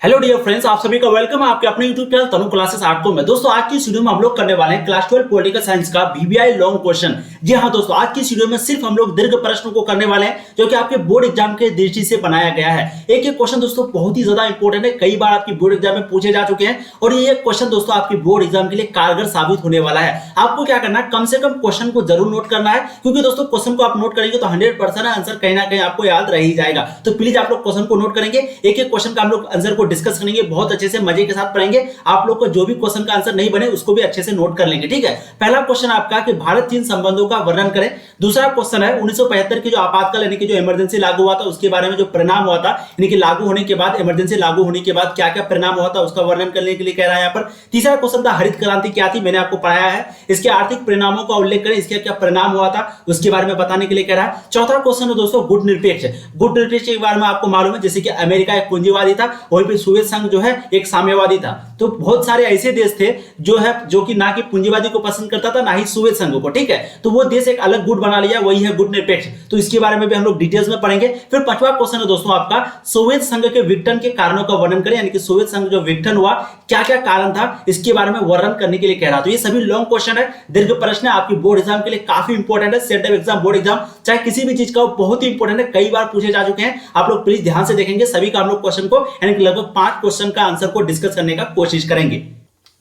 Hello dear friends, आप सभी का वेलकम है आपके अपने यूट्यूब चैनल तनु क्लासेस आर्ट में। दोस्तों आज की इस वीडियो में हम लोग करने वाले हैं क्लास 12 पॉलिटिकल साइंस का वीवीआई लॉन्ग क्वेश्चन। जी हां दोस्तों, आज की इस वीडियो में सिर्फ हम लोग दीर्घ प्रश्नों को करने वाले हैं जो कि आपके बोर्ड एग्जाम के दृष्टि से बनाया गया है। एक एक क्वेश्चन दोस्तों बहुत ही ज्यादा इंपॉर्टेंट है, कई बार आपकी बोर्ड एग्जाम में पूछे जा चुके हैं और ये क्वेश्चन दोस्तों आपकी बोर्ड एग्जाम के लिए कारगर साबित होने वाला है। आपको क्या करना है, कम से कम क्वेश्चन को जरूर नोट करना है, क्योंकि दोस्तों क्वेश्चन को आप नोट करेंगे तो 100% आंसर कहीं ना कहीं आपको याद रह ही जाएगा। तो प्लीज आप लोग क्वेश्चन को नोट करेंगे, एक एक क्वेश्चन का हम लोग आंसर को डिस्कस करेंगे, बहुत अच्छे से मजे के साथ पढ़ेंगे। आप लोग को जो भी क्वेश्चन का आंसर नहीं बने उसको भी अच्छे से नोट कर लेंगे, ठीक है। पहला क्वेश्चन आपका कि भारत चीन संबंधों का वर्णन करें। दूसरा क्वेश्चन है 1975 की जो आपातकाल यानी कि जो इमरजेंसी लागू हुआ था उसके बारे में जो परिणाम हुआ था, यानी कि लागू होने के बाद, इमरजेंसी लागू होने के बाद क्या क्या परिणाम हुआ था उसका वर्णन करने के लिए कह रहा है यहाँ पर। तीसरा क्वेश्चन था हरित क्रांति क्या थी, मैंने आपको पढ़ाया है, इसके आर्थिक परिणामों का उल्लेख करें, इसके क्या परिणाम हुआ था उसके बारे में बताने के लिए कह रहा है। चौथा क्वेश्चन है दोस्तों गुट निरपेक्ष। गुट निरपेक्ष के बारे में आपको मालूम है, जैसे कि अमेरिका एक पूंजीवादी था, वहीं पर सोवियत संघ जो है एक साम्यवादी था। तो बहुत सारे ऐसे देश थे जो कि ना कि पूंजीवादी को पसंद करता था ना ही सोवियत संघ को, ठीक है। तो वो देश एक अलग गुट बना लिया, वही है गुट निरपेक्ष। तो इसके बारे में भी हम लोग डिटेल्स में पढ़ेंगे। फिर पांचवा क्वेश्चन है दोस्तों आपका सोवियत संघ के विघटन के कारणों का वर्णन करें, यानी कि सोवियत संघ जो विघटन हुआ क्या क्या कारण था इसके बारे में वर्णन करने के लिए कह रहा। तो ये सभी लॉन्ग क्वेश्चन है, दीर्घ प्रश्न है, आपकी बोर्ड एग्जाम के लिए काफी इंपॉर्टेंट है। सेट एग्जाम, बोर्ड एग्जाम, चाहे किसी भी चीज का, बहुत ही इंपॉर्टेंट है, कई बार पूछे जा चुके हैं। आप लोग प्लीज ध्यान से देखेंगे सभी का हम लोग क्वेश्चन को, यानी कि लगभग 5 क्वेश्चन का आंसर को डिस्कस करने का कोशिश करेंगे।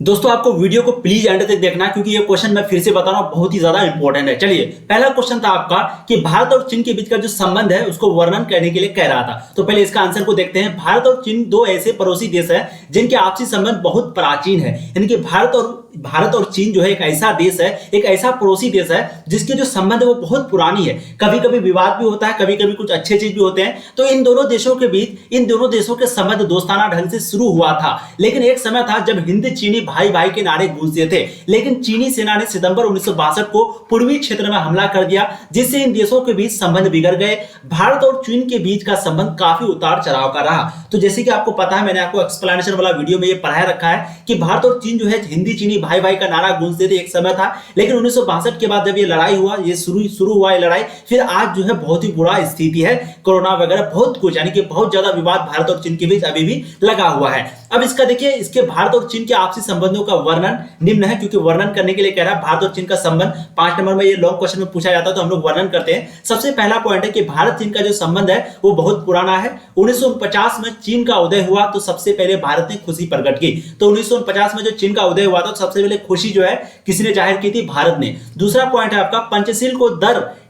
दोस्तों आपको वीडियो को प्लीज एंड तक देखना है, क्योंकि ये क्वेश्चन मैं फिर से बता रहा हूं बहुत ही ज्यादा इंपॉर्टेंट है। चलिए, पहला क्वेश्चन था आपका कि भारत और चीन के बीच का जो संबंध है उसको वर्णन करने के लिए कह रहा था। तो पहले इसका आंसर को देखते हैं। भारत और चीन दो ऐसे पड़ोसी देश है जिनके आपसी संबंध बहुत प्राचीन है, यानी कि भारत और चीन जो है एक ऐसा देश है, एक ऐसा पड़ोसी देश है जिसके जो संबंध है वो बहुत पुरानी है। कभी कभी विवाद भी होता है, कभी कभी कुछ अच्छे चीज भी होते हैं। तो इन दोनों देशों के बीच, इन दोनों देशों के संबंध दोस्ताना ढंग से शुरू हुआ था, लेकिन एक समय था जब हिंद चीनी भाई भाई के नारे गूंजते थे। लेकिन चीनी सेना ने सितंबर 1962 को पूर्वी क्षेत्र में हमला कर दिया, जिससे इन देशों के बीच संबंध बिगड़ गए। भारत और चीन के बीच का संबंध काफी उतार चढ़ाव का रहा। तो जैसे कि आपको पता है, मैंने आपको एक्सप्लेनेशन वाला वीडियो में ये पढ़ाया रखा है कि भारत और चीन जो है हिंदी चीनी भाई भाई का नारा गूंजते थे एक समय था, लेकिन 1962 के बाद जब ये लड़ाई हुआ, ये शुरू हुआ ये लड़ाई, फिर आज जो है बहुत ही बुरा स्थिति है, कोरोना वगैरह बहुत कुछ, यानी कि बहुत ज्यादा विवाद भारत और चीन के बीच अभी भी लगा हुआ है। अब इसका देखिए, इसके भारत और चीन के आपसी संबंधों का वर्णन निम्न है, क्योंकि वर्णन करने के लिए कह रहा है भारत और चीन का संबंध। 5 नंबर में ये लॉन्ग क्वेश्चन में पूछा जाता है तो हम लोग वर्णन करते हैं। सबसे पहला पॉइंट है कि भारत चीन का जो संबंध है वो बहुत पुराना है। 1949 में चीन का उदय हुआ तो सबसे पहले भारत ने खुशी प्रकट की। तो 1949 में जो चीन का उदय हुआ था तो सबसे पहले खुशी जो है किसने जाहिर की थी? भारत ने। दूसरा पॉइंट है आपका पंचशील को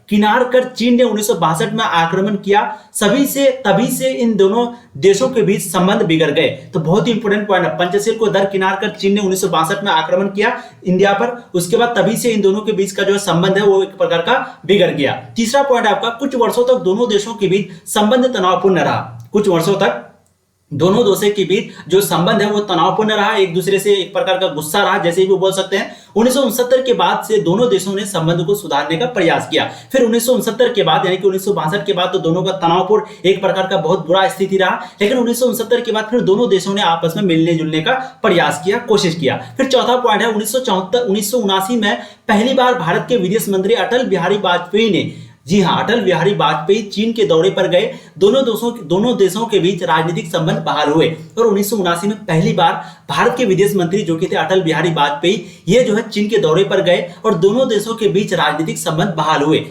किनार कर चीन ने 1962 में आक्रमण किया, तभी से इन दोनों देशों के बीच संबंध बिगड़ गए। तो बहुत ही इंपॉर्टेंट पॉइंट है, पंचशील को किनार कर चीन ने 1962 में आक्रमण किया इंडिया पर, उसके बाद तभी से इन दोनों के बीच का जो संबंध है वो एक प्रकार का बिगड़ गया। तीसरा पॉइंट है आपका कुछ वर्षों तक दोनों देशों के बीच संबंध तनावपूर्ण रहा। कुछ वर्षों तक दोनों देशों के बीच जो संबंध है वो तनावपूर्ण रहा, एक दूसरे से एक प्रकार का गुस्सा रहा, जैसे भी बोल सकते हैं। 1969 के बाद से दोनों देशों ने संबंध को सुधारने का प्रयास किया। फिर 1969 के बाद, यानी कि 1962 के बाद तो दोनों का तनावपूर्ण एक प्रकार का बहुत बुरा स्थिति रहा, लेकिन 1969 के बाद फिर दोनों देशों ने आपस में मिलने जुलने का प्रयास किया, कोशिश किया। फिर चौथा पॉइंट है 1979 में पहली बार भारत के विदेश मंत्री अटल बिहारी वाजपेयी ने, जी हां, अटल बिहारी वाजपेयी चीन के दौरे पर गए। दोनों देशों के बीच राजनीतिक संबंध बहाल हुए और 1979 में पहली बार भारत के विदेश मंत्री जो कि थे अटल बिहारी वाजपेयी, ये जो है चीन के दौरे पर गए और दोनों देशों के बीच राजनीतिक संबंध बहाल हुए।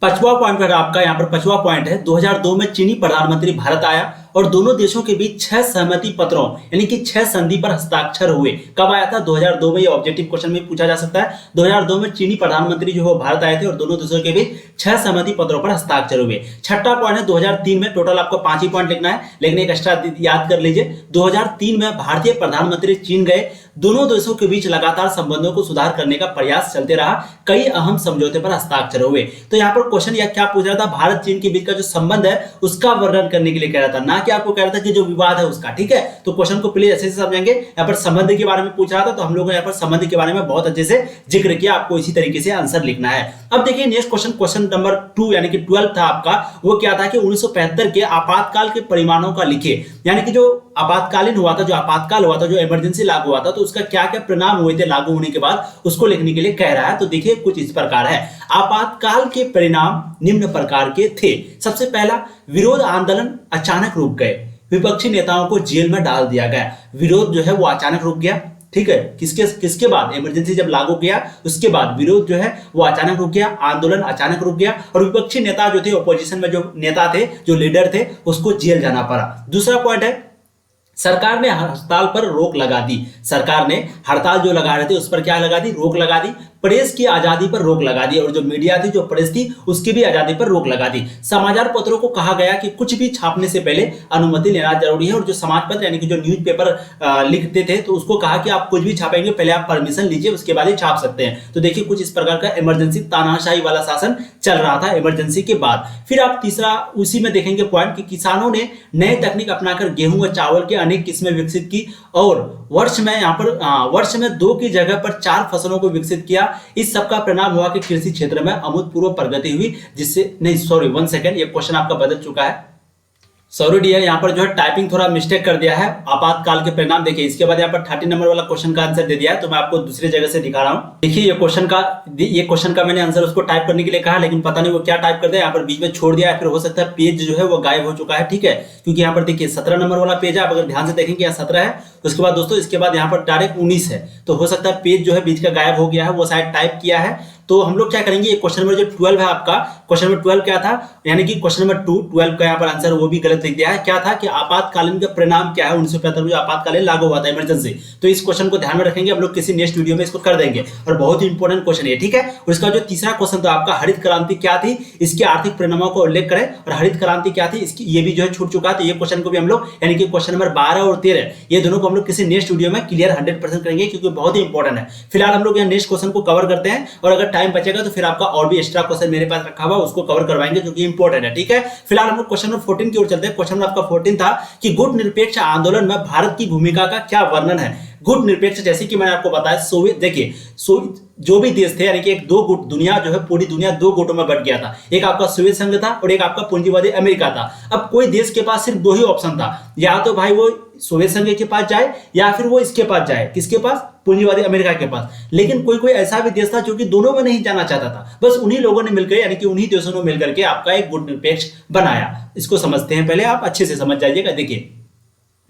पांचवा पॉइंट है आपका, यहाँ पर पांचवा पॉइंट है 2002 में चीनी प्रधानमंत्री भारत आया और दोनों देशों के बीच 6 सहमति पत्रों यानी कि 6 संधि पर हस्ताक्षर हुए। कब आया था? 2002 में। ये ऑब्जेक्टिव क्वेश्चन में पूछा जा सकता है। 2002 में चीनी प्रधानमंत्री जो है भारत आए थे और दोनों देशों के बीच 6 सहमति पत्रों पर हस्ताक्षर हुए। छठा पॉइंट है 2003 में, टोटल आपको 5 ही पॉइंट लिखना है, लेकिन एक एक्स्ट्रा याद कर लीजिए। 2003 में भारतीय प्रधानमंत्री चीन गए, दोनों देशों के बीच लगातार संबंधों को सुधार करने का प्रयास चलते रहा, कई अहम समझौते पर हस्ताक्षर हुए। तो यहाँ पर क्वेश्चन या क्या पूछ रहा था? भारत चीन के बीच का जो संबंध है उसका वर्णन करने के लिए कह रहा था, ना कि आपको कह रहा था कि जो विवाद है उसका, ठीक है। तो क्वेश्चन को प्लीज अच्छे से समझेंगे। यहाँ पर संबंध के बारे में पूछ रहा था तो हम लोगों ने यहाँ पर संबंध के बारे में बहुत अच्छे से जिक्र किया, आपको इसी तरीके से आंसर लिखना है। अब देखिए नेक्स्ट क्वेश्चन नंबर 2 यानी कि 12 था आपका, वो क्या था कि 1975 के आपातकाल के परिमाणों का लिखे, यानी कि जो आपातकालीन हुआ था, जो आपातकाल हुआ था, जो इमरजेंसी लागू हुआ था, तो उसका क्या क्या परिणाम हुए थे लागू होने के बाद, उसको लिखने के लिए कह रहा है। तो देखिए कुछ इस प्रकार है, आपातकाल के परिणाम निम्न प्रकार के थे। सबसे पहला, विरोध आंदोलन अचानक रुक गए। विपक्षी नेताओं को जेल में डाल दिया गया। विरोध जो है वो अचानक रुक गया, ठीक है। किसके बाद? इमरजेंसी जब लागू किया उसके बाद विरोध जो है वो अचानक रुक गया, आंदोलन अचानक रुक गया और विपक्षी नेता जो थे, ऑपोजिशन में जो नेता थे, जो लीडर थे, उसको जेल जाना पड़ा। दूसरा पॉइंट है, सरकार ने हड़ताल पर रोक लगा दी। सरकार ने हड़ताल जो लगा रहे थे उस पर क्या लगा दी? रोक लगा दी। प्रेस की आजादी पर रोक लगा दी और जो मीडिया थी, जो प्रेस थी, उसकी भी आजादी पर रोक लगा दी। समाचार पत्रों को कहा गया कि कुछ भी छापने से पहले अनुमति लेना जरूरी है और जो समाज पत्र यानी कि जो न्यूज़पेपर लिखते थे तो उसको कहा कि आप कुछ भी छापेंगे पहले आप परमिशन लीजिए, उसके बाद ही छाप सकते हैं। तो देखिए कुछ इस प्रकार का इमरजेंसी तानाशाही वाला शासन चल रहा था इमरजेंसी के बाद। फिर आप तीसरा उसी में देखेंगे पॉइंट कि किसानों ने नए तकनीक अपनाकर गेहूं व चावल के अनेक किस्में विकसित की और वर्ष में 2 की जगह पर 4 फसलों को विकसित किया। इस सब का परिणाम हुआ कि कृषि क्षेत्र में अभूतपूर्व प्रगति हुई, जिससे नहीं सॉरी 1 सेकेंड, ये क्वेश्चन आपका बदल चुका है। सॉरी डियर, यहाँ पर जो है टाइपिंग थोड़ा मिस्टेक कर दिया है। आपातकाल के परिणाम देखिए, इसके बाद यहाँ पर 30 नंबर वाला क्वेश्चन का आंसर दे दिया है, तो मैं आपको दूसरी जगह से दिखा रहा हूँ। देखिए ये क्वेश्चन का मैंने आंसर उसको टाइप करने के लिए कहा, लेकिन पता नहीं वो क्या टाइप कर दिया, यहाँ पर बीच में छोड़ दिया है। फिर हो सकता है पेज जो है वो गायब हो चुका है, ठीक है, क्योंकि यहाँ पर देखिए 17 नंबर वाला पेज है। आप अगर ध्यान से देखेंगे यहाँ 17 है, उसके बाद दोस्तों इसके बाद यहाँ पर डायरेक्ट 19 है, तो हो सकता है पेज जो है बीच का गायब हो गया है, वो शायद टाइप किया है। तो हम लोग क्या करेंगे, ये क्वेश्चन नंबर जो 12 है आपका, क्वेश्चन नंबर 12 क्या था, यानी कि क्वेश्चन नंबर 12 का यहाँ पर आंसर वो भी गलत लिख दिया है। क्या था कि आपातकालीन का परिणाम क्या है, 1975 में जो आपातकालीन लागू हुआ था इमरजेंसी। तो इस क्वेश्चन को ध्यान में रखेंगे, हम लोग किसी नेक्स्ट वीडियो में इसको कर देंगे और बहुत ही इंपॉर्टेंट क्वेश्चन है, ठीक है। और इसका जो तीसरा क्वेश्चन था आपका, हरित क्रांति क्या थी, इसके आर्थिक परिणामों को उल्लेख करें। और हरित क्रांति क्या थी, इसकी ये भी जो है छूट चुका है, तो ये क्वेश्चन को भी हम लोग यानी कि क्वेश्चन नंबर 12 और 13 ये दोनों को हम लोग किसी नेक्स्ट वीडियो में क्लियर 100% करेंगे, क्योंकि बहुत ही इंपॉर्टेंट है। फिलहाल हम लोग यहाँ नेक्स्ट क्वेश्चन को कवर करते हैं और अगर टाइम बचेगा तो फिर आपका और भी एक्स्ट्रा क्वेश्चन मेरे पास रखा हुआ उसको कवर करवाएंगे, जो कि इंपॉर्टेंट है, ठीक है। फिलहाल हम लोग क्वेश्चन नंबर 14 की ओर चलते हैं। क्वेश्चन आपका 14 था कि गुट निरपेक्ष आंदोलन में भारत की भूमिका का क्या वर्णन है। गुट निरपेक्ष, जैसे कि मैंने आपको बताया, सोवियत, देखिए जो भी देश थे यानी कि एक 2 गुट, दुनिया जो है पूरी दुनिया 2 गुटों में बट गया था। एक आपका सोवियत संघ था और एक आपका पूंजीवादी अमेरिका था। अब कोई देश के पास सिर्फ 2 ही ऑप्शन था, या तो भाई वो सोवियत संघ के पास जाए या फिर वो इसके पास जाए, किसके पास, पूंजीवादी अमेरिका के पास। लेकिन कोई ऐसा भी देश था जो कि दोनों में नहीं जाना चाहता था। बस उन्हीं लोगों ने मिलकर यानी कि उन्हीं देशों ने मिलकर के आपका एक गुट निरपेक्ष बनाया। इसको समझते हैं, पहले आप अच्छे से समझ जाइएगा। देखिए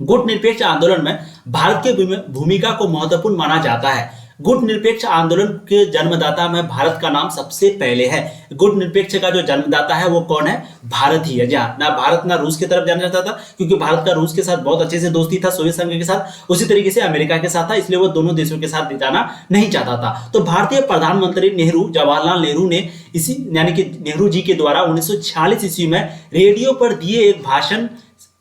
गुट निरपेक्ष आंदोलन में भारत की भूमिका को महत्वपूर्ण माना जाता है। गुट निरपेक्ष आंदोलन के जन्मदाता में भारत का नाम सबसे पहले है। गुट निरपेक्ष का जो जन्मदाता है वो कौन है, भारत ही है। जहाँ ना भारत ना रूस की तरफ जाना चाहता था, क्योंकि भारत का रूस के साथ बहुत अच्छे से दोस्ती था, सोवियत संघ के साथ, उसी तरीके से अमेरिका के साथ था, इसलिए वो दोनों देशों के साथ जाना नहीं चाहता था। तो भारतीय प्रधानमंत्री नेहरू, जवाहरलाल नेहरू ने इसी यानी कि नेहरू जी के द्वारा 1946 ईस्वी में रेडियो पर दिए एक भाषण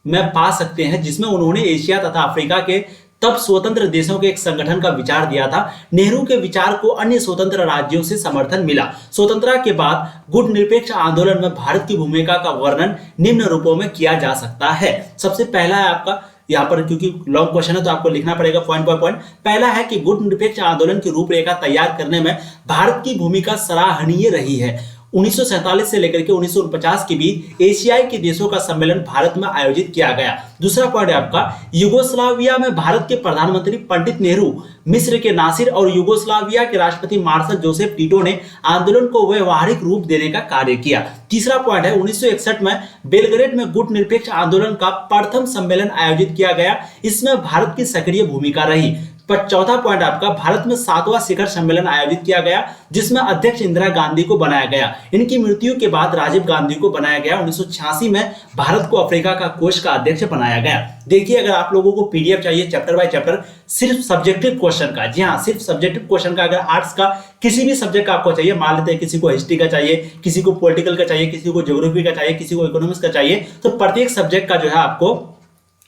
में पा सकते हैं, जिसमें उन्होंने एशिया तथा अफ्रीका के तब स्वतंत्र देशों के एक संगठन का विचार दिया था। नेहरू के विचार को अन्य स्वतंत्र राज्यों से समर्थन मिला। स्वतंत्रता के बाद गुट निरपेक्ष आंदोलन में भारत की भूमिका का वर्णन निम्न रूपों में किया जा सकता है। सबसे पहला है आपका, यहाँ पर क्योंकि लॉन्ग क्वेश्चन है तो आपको लिखना पड़ेगा पॉइंट बाय पॉइंट। पहला है कि गुट निरपेक्ष आंदोलन की रूपरेखा तैयार करने में भारत की भूमिका सराहनीय रही है। 1947 से लेकर के 1949 के बीच एशियाई के देशों का सम्मेलन भारत में आयोजित किया गया। दूसरा पॉइंट है आपका, यूगोस्लाविया में भारत के प्रधानमंत्री पंडित नेहरू, मिस्र के नासिर और यूगोस्लाविया के राष्ट्रपति मार्शल जोसेफ टीटो ने आंदोलन को व्यवहारिक रूप देने का कार्य किया। तीसरा पॉइंट है, 1961 में बेलग्रेड में गुट निरपेक्ष आंदोलन का प्रथम सम्मेलन आयोजित किया गया। इसमें भारत की सक्रिय भूमिका रही। पर चौथा पॉइंट आपका, भारत में 7वां शिखर सम्मेलन आयोजित किया गया, जिसमें अध्यक्ष इंदिरा गांधी को बनाया गया। इनकी मृत्यु के बाद राजीव गांधी को बनाया गया। 1986 में भारत को अफ्रीका का कोष का अध्यक्ष बनाया गया। देखिए अगर आप लोगों को पीडीएफ चाहिए चैप्टर बाय चैप्टर सिर्फ सब्जेक्टिव क्वेश्चन का, जी हाँ सिर्फ सब्जेक्टिव क्वेश्चन का, अगर आर्ट्स का किसी भी सब्जेक्ट का आपको चाहिए, मान लेते हैं किसी को हिस्ट्री का चाहिए, किसी को पॉलिटिकल का चाहिए, किसी को ज्योग्राफी का चाहिए, किसी को इकोनॉमिक्स का चाहिए, तो प्रत्येक सब्जेक्ट का जो है आपको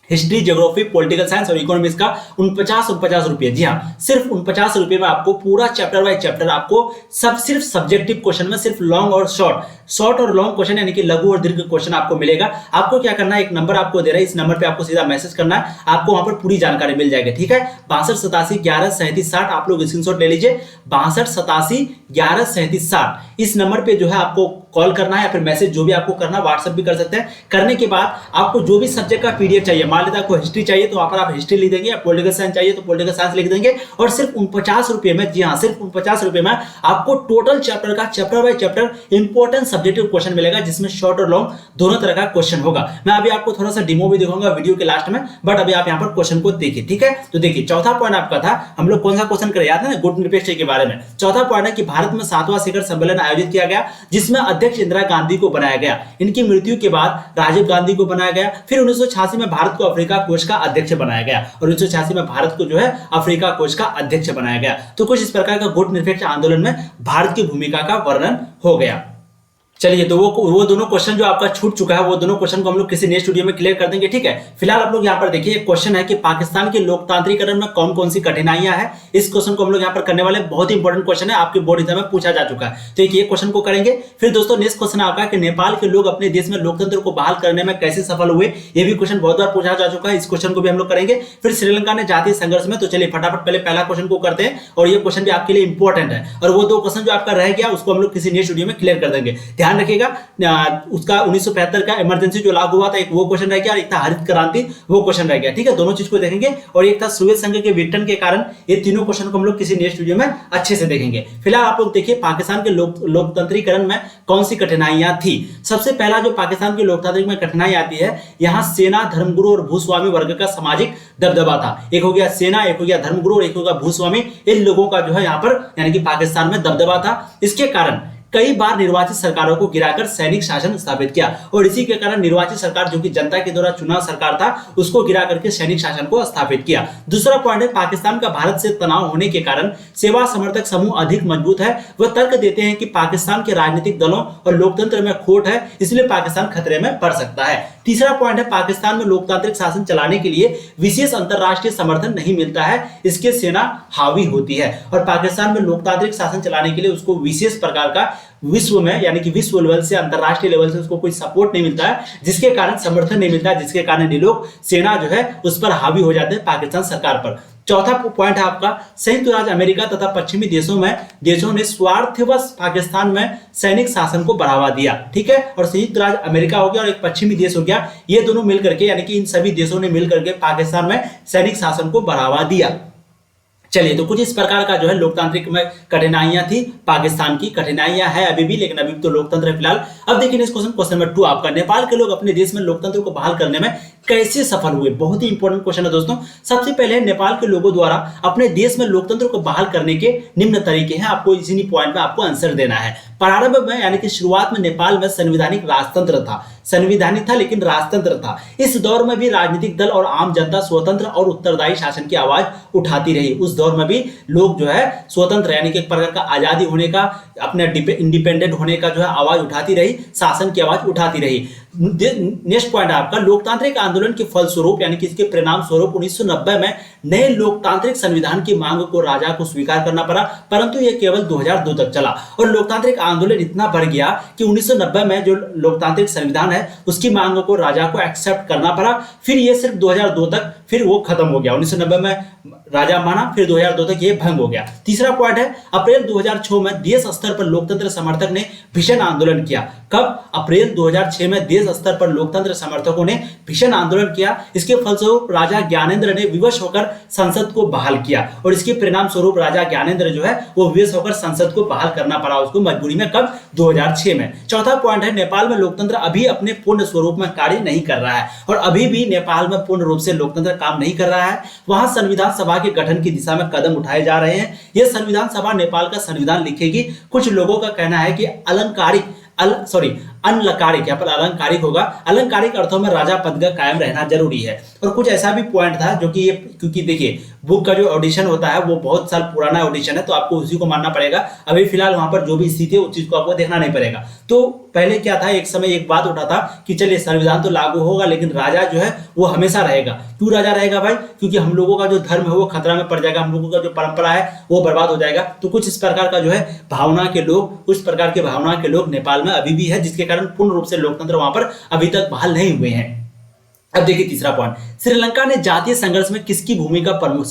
हिस्ट्री, ज्योग्राफी, पॉलिटिकल साइंस और इकोनॉमिक्स का 49 रुपये, जी हाँ सिर्फ 49 रुपये में आपको पूरा चैप्टर बाय चैप्टर आपको सब सिर्फ सब्जेक्टिव क्वेश्चन में सिर्फ लॉन्ग और शॉर्ट और लॉन्ग क्वेश्चन यानी कि लघु और दीर्घ क्वेश्चन आपको मिलेगा। आपको क्या करना है, एक नंबर आपको दे रहा है, इस नंबर पे आपको सीधा मैसेज करना है, आपको वहां पर पूरी जानकारी मिल जाएगी, ठीक है। 62 87 11 37 60 आप लोग स्क्रीनशॉट ले लीजिए। 62 87 11 37 60 इस नंबर पे जो है आपको कॉल करना है या फिर मैसेज जो भी आपको करना, व्हाट्सएप भी कर सकते हैं। करने के बाद आपको जो भी सब्जेक्ट का पीडीएफ चाहिए, मान लेते आपको हिस्ट्री चाहिए तो वहां पर आप हिस्ट्री लिख देंगे, या पॉलिटिकल साइंस चाहिए तो पॉलिटिकल साइंस लिख देंगे, और सिर्फ 49 रुपये में, जी हाँ सिर्फ 49 रुपये में आपको टोटल चैप्टर का chapter by chapter important subjective question मिलेगा जिसमें शॉर्ट और लॉन्ग दोनों तरह का क्वेश्चन होगा। मैं अभी आपको थोड़ा सा डेमो भी दिखाऊंगा वीडियो के लास्ट में, बट अभी आप यहाँ पर क्वेश्चन को देखिए, ठीक है। तो देखिए चौथा पॉइंट आपका था, हम लोग कौन सा क्वेश्चन करे याद है ना, गुट निरपेक्ष के बारे में। चौथा पॉइंट है कि भारत में 7वां शिखर सम्मेलन आयोजित किया गया जिसमें अध्यक्ष इंदिरा गांधी को बनाया गया। इनकी मृत्यु के बाद राजीव गांधी को बनाया गया। फिर 1986 में भारत को अफ्रीका कोष का अध्यक्ष बनाया गया और 1986 में भारत को जो है अफ्रीका कोष का अध्यक्ष बनाया गया। तो कुछ इस प्रकार का गुट निरपेक्ष आंदोलन में भारत की भूमिका का वर्णन हो गया। चलिए, तो वो दोनों क्वेश्चन जो आपका छूट चुका है वो दोनों क्वेश्चन को हम लोग किसी नेक्स्ट वीडियो में क्लियर कर देंगे, ठीक है। फिलहाल आप लोग यहाँ पर देखिए, एक क्वेश्चन है कि पाकिस्तान के लोकतांत्रिकरण में कौन कौन सी कठिनाइयां हैं। इस क्वेश्चन को हम लोग यहाँ पर करने वाले, बहुत ही इंपॉर्टेंट क्वेश्चन है, आपके बोर्ड एग्जाम में पूछा जा चुका है। तो ये क्वेश्चन को करेंगे। फिर दोस्तों नेक्स्ट क्वेश्चन आपका कि नेपाल के लोग अपने देश में लोकतंत्र को बहाल करने में कैसे सफल हुए, ये भी क्वेश्चन बहुत बार पूछा जा चुका है, इस क्वेश्चन को भी हम लोग करेंगे। फिर श्रीलंका ने जातीय संघर्ष में, तो चलिए फटाफट पहले पहला क्वेश्चन को करते हैं और ये क्वेश्चन भी आपके लिए इंपॉर्टेंट है। और वो दो क्वेश्चन जो आपका रह गया उसको हम लोग किसी नेक्स्ट वीडियो में क्लियर कर देंगे। ध्यान रखिएगा, उसका 1975 का इमरजेंसी जो लागू हुआ था, एक वो क्वेश्चन रह गया और एक था हरित क्रांति, वो क्वेश्चन रह गया, ठीक है। दोनों चीज को देखेंगे। और एक था सुएज संघ के विघटन के कारण, ये तीनों क्वेश्चन को हम लोग किसी नेक्स्ट वीडियो में अच्छे से देखेंगे। फिलहाल आप लोग देखिए पाकिस्तान के लोकतंत्रीकरण में कौन सी कठिनाइयां थी। सबसे पहला जो पाकिस्तान के लोकतांत्रिक में कठिनाई आती है, यहाँ सेना, धर्मगुरु और भूस्वामी वर्ग का सामाजिक दबदबा था। एक हो गया सेना, एक हो गया धर्मगुरु और एक हो गया भूस्वामी, इन लोगों का जो है यहाँ पर यानी कि पाकिस्तान में दबदबा था। इसके कारण कई बार निर्वाचित सरकारों को गिराकर सैनिक शासन स्थापित किया और इसी के कारण निर्वाचित सरकार जो कि जनता के द्वारा चुनाव सरकार था उसको गिरा करके सैनिक शासन को स्थापित किया। दूसरा पॉइंट है, पाकिस्तान का भारत से तनाव होने के कारण सेवा समर्थक समूह अधिक मजबूत है। वह तर्क देते हैं कि पाकिस्तान के राजनीतिक दलों और लोकतंत्र में खोट है, इसलिए पाकिस्तान खतरे में पड़ सकता है। तीसरा पॉइंट है, पाकिस्तान में लोकतांत्रिक शासन चलाने के लिए विशेष अंतरराष्ट्रीय समर्थन नहीं मिलता है, इसके सेना हावी होती है। और पाकिस्तान में लोकतांत्रिक शासन चलाने के लिए उसको विशेष प्रकार का विश्व में यानी कि विश्व लेवल से, अंतरराष्ट्रीय लेवल से उसको कोई सपोर्ट नहीं मिलता है, जिसके कारण समर्थन नहीं मिलता है, जिसके कारण ये लोग सेना जो है उस पर हावी हो जाते हैं पाकिस्तान सरकार पर। चौथा पॉइंट है आपका, संयुक्त राज्य अमेरिका तथा पश्चिमी देशों ने स्वार्थवश पाकिस्तान में सैनिक शासन को बढ़ावा दिया, ठीक है। और संयुक्त राज्य अमेरिका हो गया और एक पश्चिमी देश हो गया, ये दोनों मिलकर के यानी कि इन सभी देशों ने मिलकर के पाकिस्तान में सैनिक शासन को बढ़ावा दिया। चलिए, तो कुछ इस प्रकार का जो है लोकतांत्रिक में कठिनाइयां थी, पाकिस्तान की कठिनाइयां है अभी भी, लेकिन अभी तो लोकतंत्र है फिलहाल। अब देखिए नेक्स्ट क्वेश्चन नंबर 2 आपका, नेपाल के लोग अपने देश में लोकतंत्र को बहाल करने में कैसे सफल हुए। बहुत ही इंपॉर्टेंट क्वेश्चन है दोस्तों। सबसे पहले नेपाल के लोगों द्वारा अपने देश में लोकतंत्र को बहाल करने के निम्न तरीके हैं, आपको इसी पॉइंट में आपको आंसर देना है। प्रारंभ में यानी कि शुरुआत में नेपाल में संवैधानिक राजतंत्र था, संवैधानिक था लेकिन राजतंत्र था। इस दौर में भी राजनीतिक दल और आम जनता स्वतंत्र और उत्तरदायी शासन की आवाज उठाती रही। उस दौर में भी लोग जो है स्वतंत्र यानी कि एक प्रकार का आजादी होने का, अपने इंडिपेंडेंट होने का जो है आवाज उठाती रही, शासन की आवाज उठाती रही। नेक्स्ट पॉइंट आपका, लोकतांत्रिक आंदोलन के फलस्वरूप यानी कि इसके परिणाम स्वरूप 1990 में नए लोकतांत्रिक संविधान की मांग को राजा को स्वीकार करना पड़ा, परंतु यह केवल 2002 तक चला। और लोकतांत्रिक आंदोलन इतना बढ़ गया कि 1990 में जो लोकतांत्रिक संविधान है उसकी मांग को राजा को एक्सेप्ट करना पड़ा। फिर ये सिर्फ 2002 तक फिर वो खत्म हो गया। 1990 में राजा माना, फिर 2002 तक ये भंग हो गया। तीसरा पॉइंट है, अप्रैल 2006 में देश स्तर पर लोकतंत्र समर्थक ने भीषण आंदोलन किया। कब? अप्रैल 2006 में देश स्तर पर लोकतंत्र समर्थकों ने भीषण आंदोलन किया। इसके फलस्वरूप राजा ज्ञानेंद्र ने विवश होकर संसद को बहाल किया और इसके परिणाम स्वरूप राजा ज्ञानेंद्र जो है वो विवश होकर संसद को बहाल करना पड़ा उसको मजबूरी में। कब? 2006 में। चौथा पॉइंट है, नेपाल में लोकतंत्र अभी अपने पूर्ण स्वरूप में कार्य नहीं कर रहा है और अभी भी नेपाल में पूर्ण रूप से लोकतंत्र काम नहीं कर रहा है। वहां संविधान सभा के गठन की दिशा में कदम उठाए जा रहे हैं। यह संविधान सभा नेपाल का संविधान लिखेगी। कुछ लोगों का कहना है कि अनलकारिक, यहाँ पर अलंकारिक होगा, अलंकारिक अर्थों में राजा पद का कायम रहना जरूरी है। और कुछ ऐसा भी पॉइंट था जो कि ये, क्योंकि देखिए बुक का जो ऑडिशन होता है वो बहुत साल पुराना ऑडिशन है तो आपको उसी को मानना पड़ेगा। अभी फिलहाल वहां पर जो भी स्थिति है उस चीज को आपको देखना नहीं पड़ेगा। तो पहले क्या था, एक समय एक बात उठा था कि चलिए संविधान तो लागू होगा लेकिन राजा जो है वो हमेशा रहेगा। क्यों राजा रहेगा भाई? क्योंकि हम लोगों का जो धर्म है वो खतरा में पड़ जाएगा, हम लोगों का जो परंपरा है वो बर्बाद हो जाएगा। तो कुछ इस प्रकार का जो है भावना के लोग, उस प्रकार के भावना के लोग नेपाल में अभी भी है, जिसके कारण पूर्ण रूप से लोकतंत्र वहां पर अभी तक बहाल नहीं हुए हैं। अब देखिए तीसरा पॉइंट, श्रीलंका ने जातीय संघर्ष में किसकी भूमिका प्रमुख,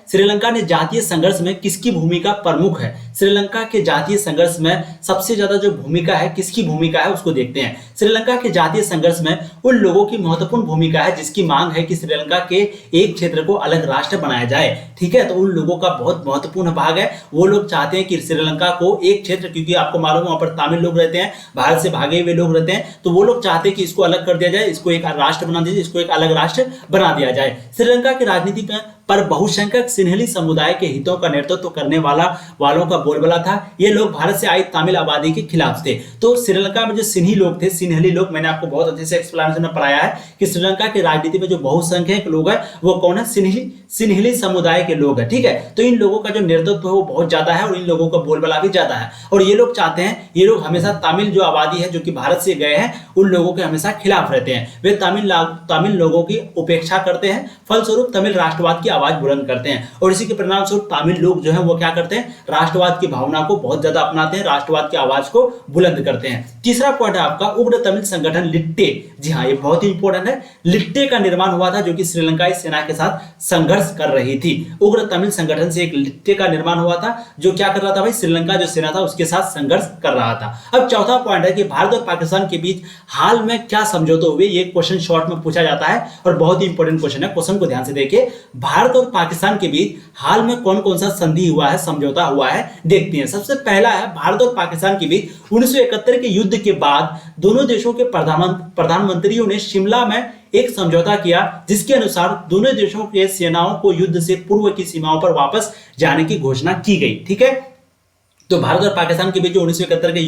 श्रीलंका ने जातीय संघर्ष में किसकी भूमिका प्रमुख है। श्रीलंका के जातीय संघर्ष में सबसे ज्यादा जो भूमिका है, किसकी भूमिका है उसको देखते हैं। श्रीलंका के जातीय संघर्ष में उन लोगों की महत्वपूर्ण भूमिका है जिसकी मांग है कि श्रीलंका के एक क्षेत्र को अलग राष्ट्र बनाया जाए। ठीक है, तो उन लोगों का बहुत महत्वपूर्ण भाग है। वो लोग चाहते हैं कि श्रीलंका को एक क्षेत्र, क्योंकि आपको मालूम है वहां पर तमिल लोग रहते हैं, भारत से भागे हुए लोग रहते हैं, तो वो लोग चाहते हैं कि इसको अलग कर दिया जाए, इसको एक राष्ट्र बना दीजिए, इसको एक अलग राष्ट्र बना दिया जाए। श्रीलंका की राजनीति पर बहुसंख्यक सिन्हली समुदाय के हितों का नेतृत्व करने वालों का बोलबाला था। ये लोग भारत से आई तमिल आबादी के खिलाफ थे। तो श्रीलंका में जो सिन्ही लोग थे, सिन्हली लोग, मैंने आपको बहुत अच्छे से एक्सप्लेनेशन में पढ़ाया है कि श्रीलंका की राजनीति में जो बहुसंख्यक लोग हैं वो कौन है, सिन्हली समुदाय के लोग हैं। ठीक है, तो इन लोगों का जो नेतृत्व है वो बहुत ज्यादा है और इन लोगों का बोलबाला भी ज्यादा है। और ये लोग चाहते हैं, ये लोग हमेशा तमिल जो आबादी है जो कि भारत से गए हैं उन लोगों के हमेशा खिलाफ रहते हैं। वे तमिल लोगों की उपेक्षा करते हैं, फलस्वरूप तमिल राष्ट्रवाद की आवाज बुलंद करते हैं और इसी के परिणाम स्वरूप तमिल लोग जो है वो क्या करते हैं, राष्ट्रवाद की भावना को बहुत ज्यादा अपनाते हैं, राष्ट्रवाद की आवाज को बुलंद करते हैं। तीसरा पॉइंट है आपका उग्र तमिल संगठन लिट्टे। जी हाँ, ये बहुत ही इंपॉर्टेंट है। लिट्टे का निर्माण हुआ था जो कि श्रीलंकाई सेना के साथ संघर्ष कर रही थी। उग्र तमिल संगठन से एक लिट्टे का निर्माण हुआ था जो क्या कर रहा था भाई, श्रीलंका जो सेना था उसके साथ संघर्ष कर रहा था। अब चौथा पॉइंट है कि भारत और पाकिस्तान के बीच हाल में क्या समझौते हुए। ये क्वेश्चन शॉर्ट में पूछा जाता है और बहुत ही इंपॉर्टेंट क्वेश्चन है। क्वेश्चन को ध्यान से देखिए, भारत और पाकिस्तान के बीच हाल में कौन कौन सा संधि हुआ है, समझौता हुआ है, देखते हैं। सबसे पहला है भारत और पाकिस्तान के बीच 1971 के युद्ध के बाद दोनों देशों के प्रधानमंत्रियों ने शिमला में एक समझौता किया जिसके अनुसार दोनों देशों के सेनाओं को युद्ध से पूर्व की सीमाओं पर वापस जाने की घोषणा की गई। ठीक है, तो भारत और पाकिस्तान के बीच जो 1971 के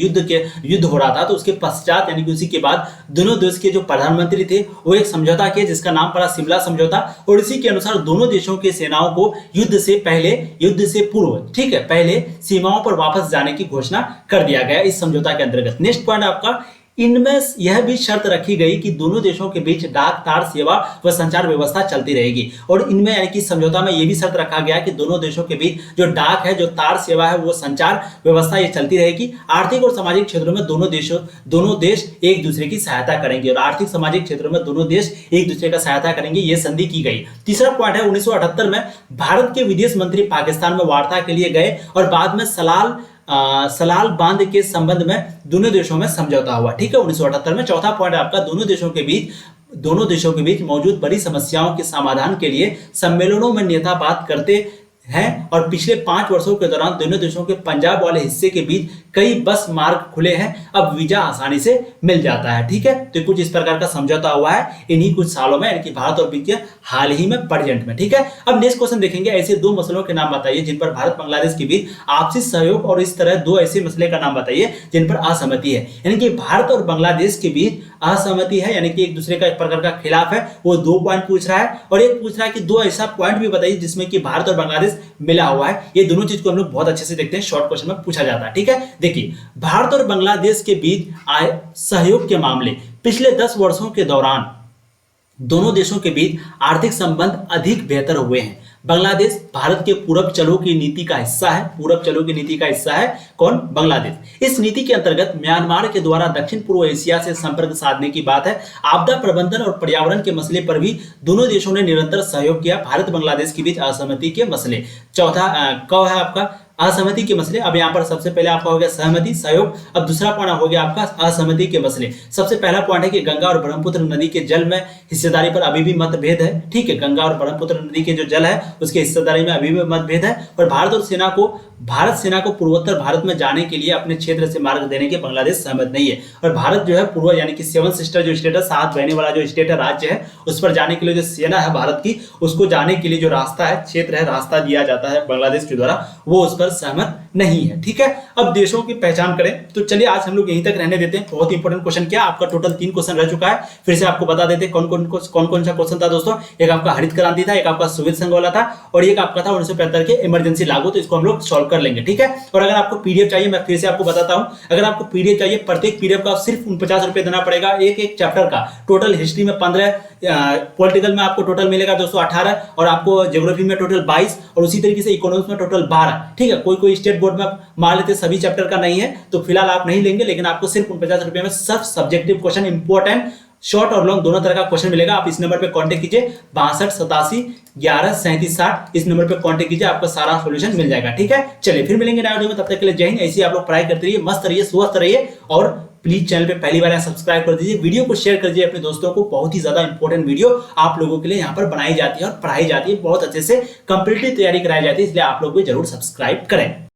युद्ध हो रहा था, तो उसके पश्चात यानी कि उसी के बाद दोनों देश के जो प्रधानमंत्री थे वो एक समझौता किया जिसका नाम पड़ा शिमला समझौता। और इसी के अनुसार दोनों देशों के सेनाओं को युद्ध से पूर्व, ठीक है, पहले सीमाओं पर वापस जाने की घोषणा कर दिया गया इस समझौता के अंतर्गत। नेक्स्ट पॉइंट आपका, इनमें यह भी शर्त रखी गई कि दोनों देशों के बीच डाक तार सेवा व संचार व्यवस्था चलती रहेगी। और इनमें यानी कि समझौता में यह भी शर्त रखा गया कि दोनों देशों के बीच जो डाक है, जो तार सेवा है, वो संचार व्यवस्था ये चलती रहेगी। आर्थिक और सामाजिक क्षेत्रों में दोनों देश एक दूसरे की सहायता करेंगे और आर्थिक सामाजिक क्षेत्रों में दोनों देश एक दूसरे का सहायता करेंगे, ये संधि की गई। तीसरा पॉइंट है 1978 में भारत के विदेश मंत्री पाकिस्तान में वार्ता के लिए गए और बाद में सलाल बांध के संबंध में दोनों देशों में समझौता हुआ। ठीक है, 1978 में। चौथा पॉइंट आपका, दोनों देशों के बीच मौजूद बड़ी समस्याओं के समाधान के लिए सम्मेलनों में नेता बात करते हैं और पिछले 5 वर्षों के दौरान दोनों देशों के पंजाब वाले हिस्से के बीच कई बस मार्ग खुले हैं, अब वीजा आसानी से मिल जाता है। ठीक है, तो कुछ इस प्रकार का समझौता हुआ है इन्हीं कुछ सालों में, यानी कि भारत और के हाल ही में, प्रेजेंट में। ठीक है, अब नेक्स्ट क्वेश्चन देखेंगे, ऐसे 2 मसलों के नाम बताइए जिन पर भारत बांग्लादेश के बीच आपसी सहयोग, और इस तरह 2 ऐसे मसले का नाम बताइए जिन पर असहमति है। यानी कि भारत और बांग्लादेश के बीच असहमति है, यानी कि एक दूसरे का एक प्रकार का खिलाफ है, वो 2 पॉइंट पूछ रहा है। और एक पूछ रहा है कि 2 ऐसा पॉइंट भी बताइए जिसमें कि भारत और बांग्लादेश मिला हुआ है। ये दोनों चीज को हम लोग बहुत अच्छे से देखते हैं, शॉर्ट क्वेश्चन में पूछा जाता है। ठीक है, देखिए, भारत और बांग्लादेश के बीच सहयोग के मामले पिछले 10 वर्षों के दौरान दोनों देशों के बीच आर्थिक संबंध अधिक बेहतर हुए हैं। बांग्लादेश भारत के पूरब चलो की नीति का हिस्सा है। पूरब चलो की नीति का हिस्सा है कौन? बांग्लादेश। इस नीति के अंतर्गत म्यांमार के द्वारा दक्षिण पूर्व एशिया से संपर्क साधने की बात है। आपदा प्रबंधन और पर्यावरण के मसले पर भी दोनों देशों ने निरंतर सहयोग किया। भारत बांग्लादेश के बीच असहमति के मसले, चौथा क है आपका असहमति के मसले। अब यहाँ पर सबसे पहले आपका हो गया सहमति, सहयोग। अब दूसरा पॉइंट हो गया आपका असहमति के मसले। सबसे पहला पॉइंट है कि गंगा और ब्रह्मपुत्र नदी के जल में हिस्सेदारी पर अभी भी मतभेद है। ठीक है, गंगा और ब्रह्मपुत्र नदी के जो जल है उसके हिस्सेदारी में अभी भी मतभेद है। और भारत सेना को पूर्वोत्तर भारत में जाने के लिए अपने क्षेत्र से मार्ग देने के बांग्लादेश सहमत नहीं है। और भारत जो है पूर्व यानी कि 7 सिस्टर जो स्टेट है, 7 बहने वाला जो स्टेट है, राज्य है, उस पर जाने के लिए जो सेना है भारत की, उसको जाने के लिए जो रास्ता है, क्षेत्र है, रास्ता दिया जाता है बांग्लादेश के द्वारा, वो उस पर सहमत नहीं है। ठीक है, अब देशों की पहचान करें। तो चलिए आज हम लोग यहीं तक रहने देते हैं। बहुत इंपॉर्टेंट क्वेश्चन किया आपका, टोटल 3 क्वेश्चन रह चुका है। फिर से आपको बता देते कौन कौन सा क्वेश्चन था दोस्तों। एक आपका हरित क्रांति था, एक आपका सुविध संघ वाला था, और एक आपका था 1975 के इमरजेंसी लागू। तो इसको हम लोग सॉल्व कर लेंगे। ठीक है, और अगर आपको पीडीएफ चाहिए, मैं फिर से आपको बताता हूं, अगर आपको पीडीएफ चाहिए, प्रत्येक पीडीएफ का सिर्फ 49 रुपए देना पड़ेगा। एक चैप्टर का टोटल हिस्ट्री में 15, पॉलिटिकल में आपको टोटल मिलेगा दोस्तों 18, और आपको ज्योग्राफी में टोटल 22, और उसी तरीके से इकोनॉमिक्स में टोटल 12। ठीक है, कोई स्टेट बोर्ड में मान लेते सभी चैप्टर का नहीं है तो फिलहाल आप नहीं लेंगे, लेकिन आपको सिर्फ 49 रुपए में सब सब्जेक्टिव क्वेश्चन इंपॉर्टेंट शॉर्ट और लॉन्ग दोनों तरह का क्वेश्चन मिलेगा। आप इस नंबर पे कांटेक्ट कीजिए 6287 11 37 60। इस नंबर पे कांटेक्ट कीजिए, आपका सारा सॉल्यूशन मिल जाएगा। ठीक है, चलिए फिर मिलेंगे नए वीडियो में, तब तक के लिए जय हिंद। ऐसे ही आप लोग पढ़ाई करते रहिए, मस्त रहिए, स्वस्थ रहिए और प्लीज चैनल पे पहली बार सब्सक्राइब कर दीजिए, वीडियो को शेयर कर दीजिए अपने दोस्तों को। बहुत ही ज्यादा इंपॉर्टेंट वीडियो आप लोगों के लिए यहाँ पर बनाई जाती है और पढ़ाई जाती है, बहुत अच्छे से कंप्लीटली तैयारी कराई जाती है, इसलिए आप लोग भी जरूर सब्सक्राइब करें।